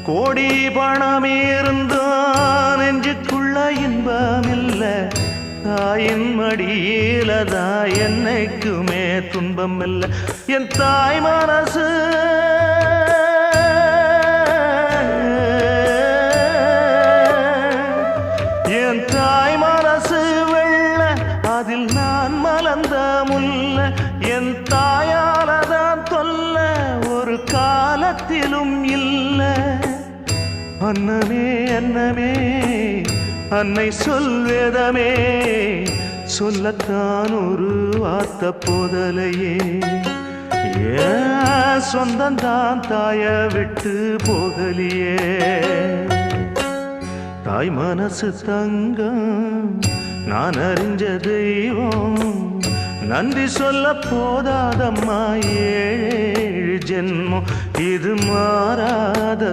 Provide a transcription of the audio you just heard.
கோடி பணம் இருந்தான் நெஞ்சுக்குள்ள இன்பமில்ல தாயின் மடியிலதான் என்னைக்குமே துன்பம் இல்ல என் தாய் மனசு என் தாய் மனசு வெள்ள அதில் நான் மலர்ந்த முல்ல என் தாயாலதான் தொல்ல ஒரு காலத்திலும் இல்ல அன்னமே அன்னமே அன்னை சொல்வேதமே சொல்லத்தான் ஒரு வார்த்தை போதலையே ஏன் சொந்தந்தான் தாய விட்டு போகலியே தாய் மனசு தங்கம் நான் அறிஞ்ச தெய்வம் நன்றி சொல்ல போதாதம்மா ஏழு ஜென்மம் இது மாறாத